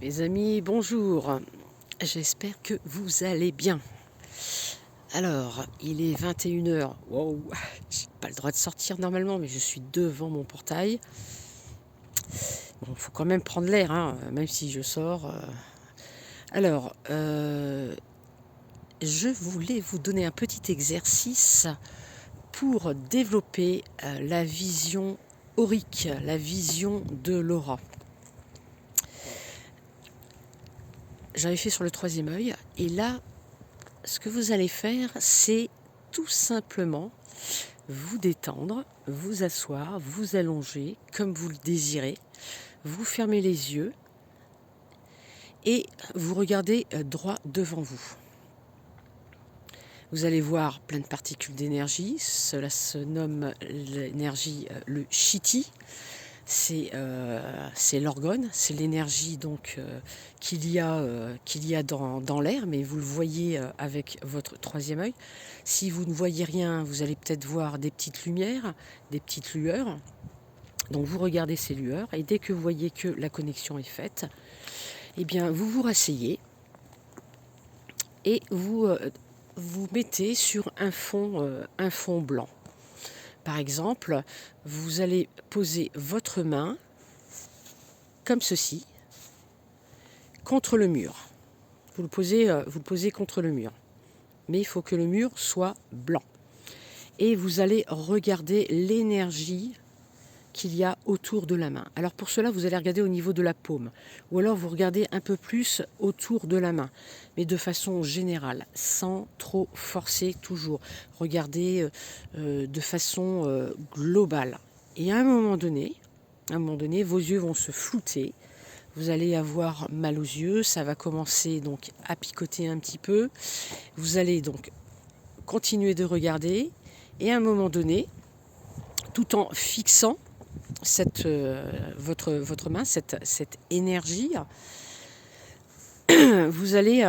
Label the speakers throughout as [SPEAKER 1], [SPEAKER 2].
[SPEAKER 1] Mes amis, bonjour. J'espère que vous allez bien. Alors, il est 21h. Wow, j'ai pas le droit de sortir normalement, mais je suis devant mon portail. Bon, faut quand même prendre l'air, hein, même si je sors. Alors, je voulais vous donner un petit exercice pour développer la vision aurique, la vision de l'aura. J'avais fait sur le troisième œil, et là, ce que vous allez faire, c'est tout simplement vous détendre, vous asseoir, vous allonger comme vous le désirez, vous fermez les yeux et vous regardez droit devant vous. Vous allez voir plein de particules d'énergie, cela se nomme l'énergie, le Shiti. C'est l'orgone, c'est l'énergie donc qu'il y a dans l'air, mais vous le voyez avec votre troisième œil. Si vous ne voyez rien, vous allez peut-être voir des petites lumières, des petites lueurs. Donc vous regardez ces lueurs et dès que vous voyez que la connexion est faite, eh bien vous vous rasseyez et vous mettez sur un fond blanc. Par exemple, vous allez poser votre main comme ceci contre le mur. Vous le posez contre le mur. Mais il faut que le mur soit blanc. Et vous allez regarder l'énergie qu'il y a autour de la main. Alors pour cela, vous allez regarder au niveau de la paume. Ou alors vous regardez un peu plus autour de la main. Mais de façon générale, sans trop forcer toujours. Regardez de façon globale. Et à un moment donné, vos yeux vont se flouter. Vous allez avoir mal aux yeux, ça va commencer donc à picoter un petit peu. Vous allez donc continuer de regarder et à un moment donné, tout en fixant votre main, cette énergie, vous allez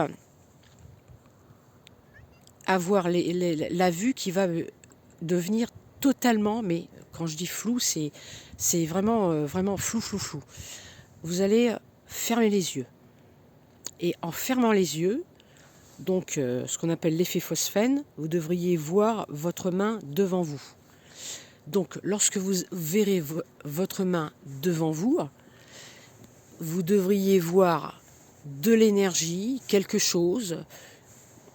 [SPEAKER 1] avoir la vue qui va devenir totalement, mais quand je dis flou, c'est vraiment flou. Vous allez fermer les yeux. Et en fermant les yeux, donc ce qu'on appelle l'effet phosphène, vous devriez voir votre main devant vous. Donc lorsque vous verrez votre main devant vous, vous devriez voir de l'énergie, quelque chose,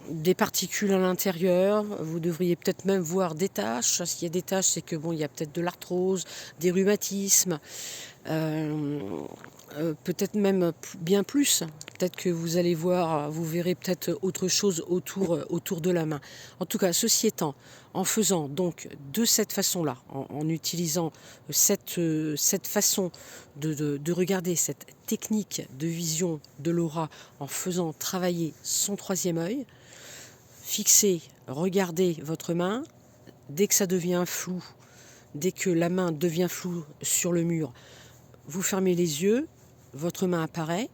[SPEAKER 1] des particules à l'intérieur, vous devriez peut-être même voir des taches. S'il y a des taches, c'est que bon, il y a peut-être de l'arthrose, des rhumatismes, peut-être même bien plus. Peut-être que vous allez voir, vous verrez peut-être autre chose autour de la main. En tout cas, ceci étant, en faisant donc de cette façon-là, en utilisant cette façon de regarder, cette technique de vision de l'aura, en faisant travailler son troisième œil, fixez, regardez votre main. Dès que ça devient flou, dès que la main devient floue sur le mur, vous fermez les yeux, votre main apparaît,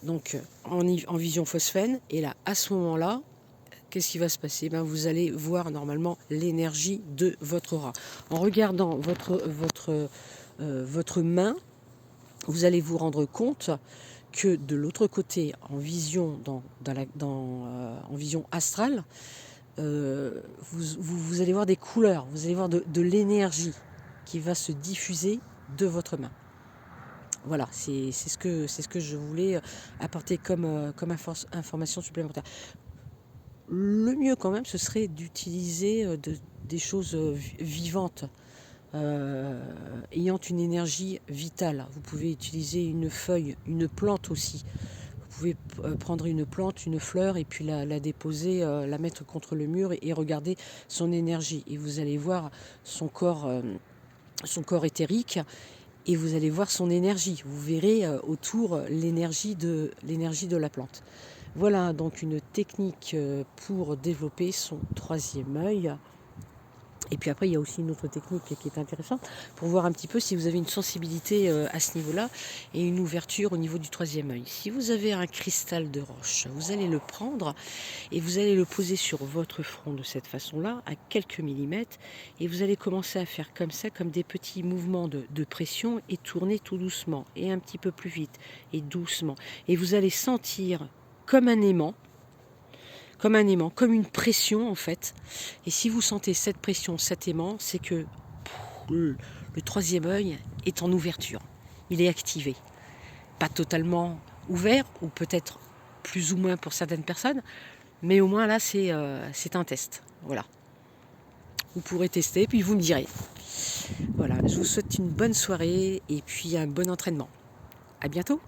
[SPEAKER 1] donc en vision phosphène, et là, à ce moment-là, qu'est-ce qui va se passer? Vous allez voir normalement l'énergie de votre aura. En regardant votre main, vous allez vous rendre compte que de l'autre côté, en vision, en vision astrale, vous allez voir des couleurs, vous allez voir de l'énergie qui va se diffuser de votre main. Voilà, c'est ce que je voulais apporter comme information supplémentaire. Le mieux quand même, ce serait d'utiliser des choses vivantes, ayant une énergie vitale. Vous pouvez utiliser une feuille, une plante aussi. Vous pouvez prendre une plante, une fleur, et puis la déposer, la mettre contre le mur et regarder son énergie. Et vous allez voir son corps éthérique, et vous allez voir son énergie. Vous verrez autour l'énergie de la plante. Voilà donc une technique pour développer son troisième œil. Et puis après, il y a aussi une autre technique qui est intéressante pour voir un petit peu si vous avez une sensibilité à ce niveau-là et une ouverture au niveau du troisième œil. Si vous avez un cristal de roche, vous allez le prendre et vous allez le poser sur votre front de cette façon-là, à quelques millimètres, et vous allez commencer à faire comme ça, comme des petits mouvements de pression et tourner tout doucement, et un petit peu plus vite, et doucement. Et vous allez sentir comme un aimant, comme une pression en fait. Et si vous sentez cette pression, cet aimant, c'est que le troisième œil est en ouverture. Il est activé. Pas totalement ouvert, ou peut-être plus ou moins pour certaines personnes, mais au moins là c'est un test. Voilà. Vous pourrez tester, puis vous me direz. Voilà, je vous souhaite une bonne soirée et puis un bon entraînement. À bientôt.